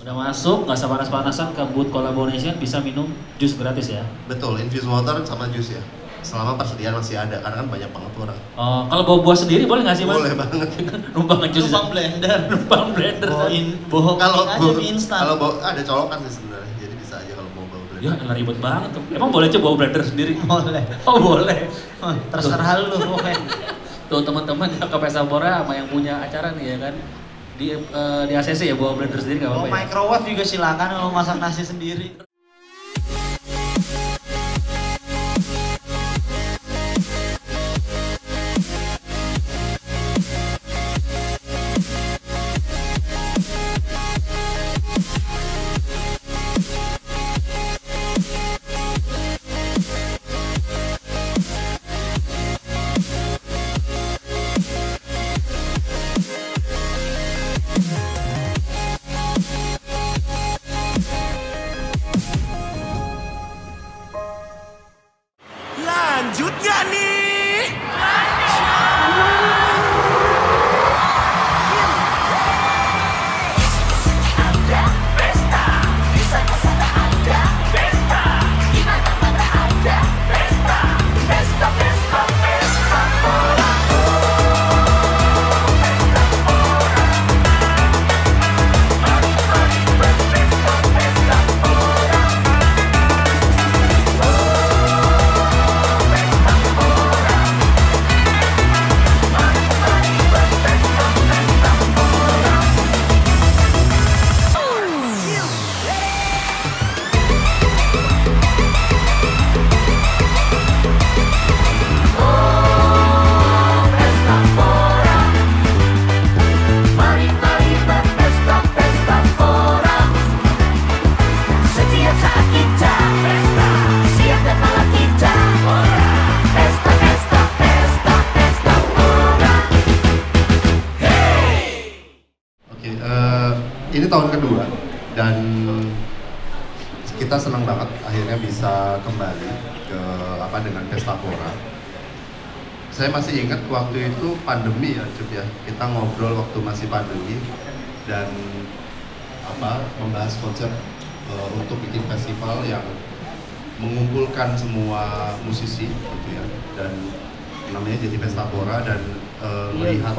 Udah masuk, nggak usah panas-panasan ke booth collaboration, bisa minum jus gratis ya? Betul, infused water sama jus ya. Selama persediaan masih ada, karena kan banyak banget orang. Oh, kalau bawa buah sendiri boleh nggak sih Mas? Boleh banget. Numpang ngejus. Numpang blender. Numpang blender. Bohong Kalau aja mie instan. kalau bawa ada colokan sih sebenarnya, jadi bisa aja kalau mau bawa blender. Ya, elah ribet banget tuh. Emang boleh coba bawa blender sendiri? Boleh. Oh boleh. Oh, terserah lu pokoknya. Tuh teman-teman ke Pesapora sama yang punya acara nih ya kan, di ACC ya bawa blender sendiri nggak Mau apa-apa ya? microwave juga silakan kalau masak nasi sendiri. Lanjut gak nih? Ini tahun kedua dan kita senang banget akhirnya bisa kembali ke dengan Pestapora. Saya masih ingat waktu itu pandemi ya, Cuk ya. Kita ngobrol waktu masih pandemi dan membahas konsep untuk bikin festival yang mengumpulkan semua musisi gitu ya, dan namanya jadi Pestapora, dan melihat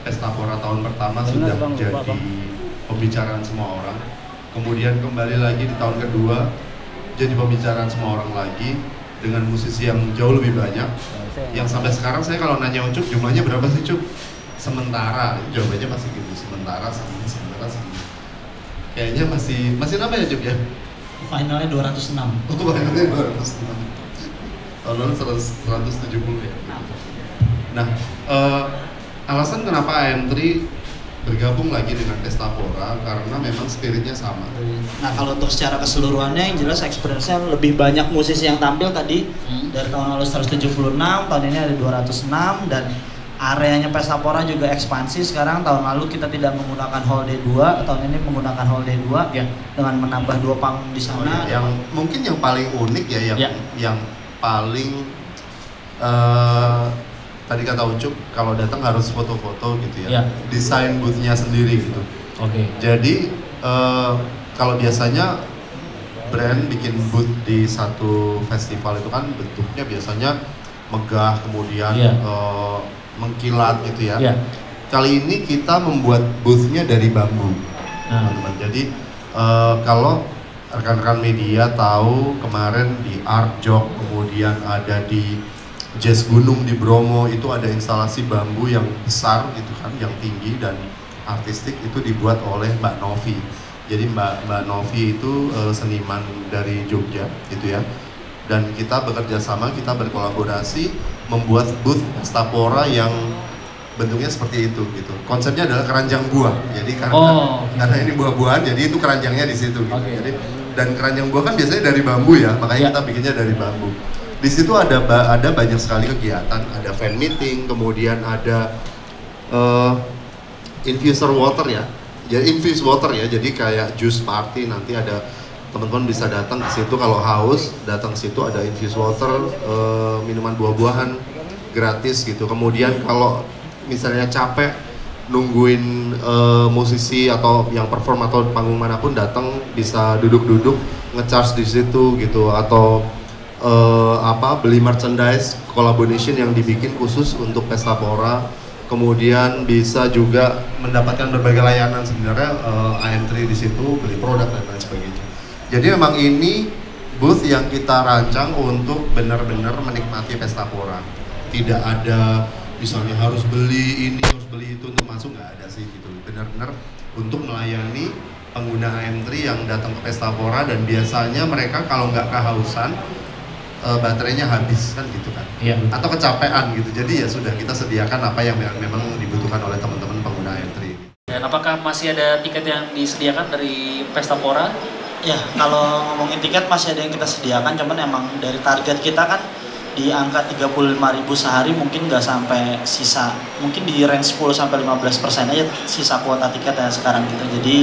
Pestapora tahun pertama sudah jadi pembicaraan semua orang, kemudian kembali lagi di tahun kedua jadi pembicaraan semua orang lagi dengan musisi yang jauh lebih banyak, yang sampai sekarang saya kalau nanya Ucup jumlahnya berapa sih Cup? Sementara, jawabannya masih gitu, sementara sementara. Kayaknya masih nambah ya Cup ya? Finalnya 206. Oh, finalnya 206. Tahun lalu 170 ya. Nah, alasan kenapa AM3 bergabung lagi dengan Pestapora karena memang spiritnya sama. Nah kalau untuk secara keseluruhannya yang jelas experience-nya lebih banyak musisi yang tampil tadi. Dari tahun lalu 176, tahun ini ada 206, dan areanya Pestapora juga ekspansi. Sekarang tahun lalu kita tidak menggunakan hall D2, tahun ini menggunakan hall D2 ya, dengan menambah 2 panggung di sana. Yang mungkin yang paling unik ya, yang paling tadi kata Ucup, kalau datang harus foto-foto gitu ya. Desain booth-nya sendiri gitu. Oke. Jadi kalau biasanya brand bikin booth di satu festival itu kan bentuknya biasanya megah, kemudian mengkilat gitu ya. Kali ini kita membuat booth-nya dari bambu, teman-teman. Jadi kalau rekan-rekan media tahu kemarin di Art Jog, kemudian ada di Jazz Gunung di Bromo, itu ada instalasi bambu yang besar gitu kan, yang tinggi dan artistik, itu dibuat oleh Mbak Novi. Jadi Mbak Novi itu seniman dari Jogja gitu ya. Dan kita bekerja sama, kita berkolaborasi membuat booth Pestapora yang bentuknya seperti itu gitu. Konsepnya adalah keranjang buah. Jadi karena ini buah-buahan, jadi itu keranjangnya di situ gitu. Jadi, dan keranjang buah kan biasanya dari bambu ya, makanya kita bikinnya dari bambu. Di situ ada banyak sekali kegiatan, ada fan meeting, kemudian ada infuser water ya, infused water ya, jadi kayak juice party, nanti ada teman-teman bisa datang ke situ kalau haus, datang ke situ ada infused water, minuman buah-buahan gratis gitu. Kemudian kalau misalnya capek nungguin musisi atau yang perform atau panggung manapun datang bisa duduk-duduk nge-charge di situ gitu, atau beli merchandise collaboration yang dibikin khusus untuk Pesta Pora. Kemudian bisa juga mendapatkan berbagai layanan sebenarnya AM3 di situ, beli produk dan lain sebagainya. Jadi memang ini booth yang kita rancang untuk benar-benar menikmati Pesta Pora. Tidak ada misalnya harus beli ini, harus beli itu untuk masuk, nggak ada sih gitu. Benar-benar untuk melayani pengguna AM3 yang datang ke Pesta Pora, dan biasanya mereka kalau nggak kehausan baterainya habis kan gitu kan, iya, atau kecapean gitu. Jadi ya sudah, kita sediakan apa yang memang dibutuhkan oleh teman-teman pengguna AM3. Dan apakah masih ada tiket yang disediakan dari Pesta Pora? Ya, kalau ngomongin tiket masih ada yang kita sediakan, cuman emang dari target kita kan di angka 35.000 sehari, mungkin nggak sampai sisa, mungkin di range 10-15% aja sisa kuota tiket ya sekarang gitu. Jadi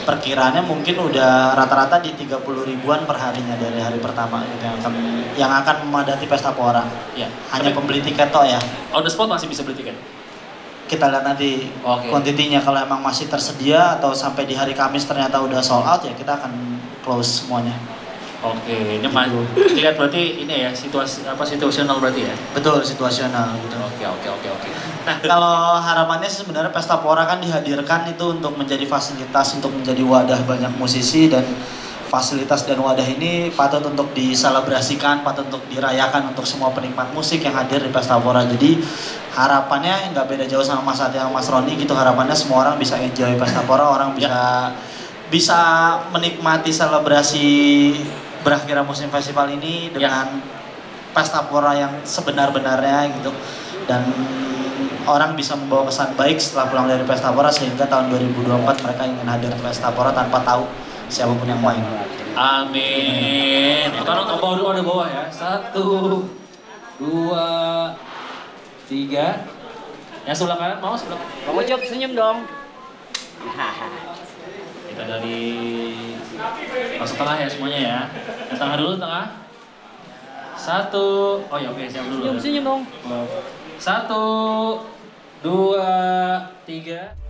perkiraannya mungkin udah rata-rata di 30 ribuan per harinya dari hari pertama gitu yang akan memadati Pesta Pora. Ya. Hanya pembeli tiket toh ya. On the spot masih bisa beli tiket? Kita lihat nanti kuantitinya, kalau emang masih tersedia atau sampai di hari Kamis ternyata udah sold out, ya kita akan close semuanya. Oke, ini lihat berarti ini ya situasional berarti ya? Betul, situasional gitu. Oke. Nah, kalau harapannya sih sebenarnya Pesta Pora kan dihadirkan itu untuk menjadi fasilitas, untuk menjadi wadah banyak musisi, dan fasilitas dan wadah ini patut untuk diselebrasikan, patut untuk dirayakan untuk semua penikmat musik yang hadir di Pesta Pora. Jadi harapannya nggak beda jauh sama Mas Satya, Mas Roni gitu. Harapannya semua orang bisa enjoy Pesta Pora, orang bisa menikmati selebrasi berakhirnya musim festival ini dengan Pesta Pora yang sebenar-benarnya gitu, dan orang bisa membawa kesan baik setelah pulang dari Pesta Pora, sehingga tahun 2024 mereka ingin hadir ke Pesta Pora tanpa tahu siapapun yang main. Amin. Sekarang ke bawah dulu, ada bawah ya. 1, 2, 3. Yang sebelah kanan mau sebelah. Kamu Jok senyum dong. Kita dari masuk tengah ya semuanya ya. Yang tengah dulu, tengah. 1, oh ya oke, siap dulu. Senyum dong. 1, 2, 3.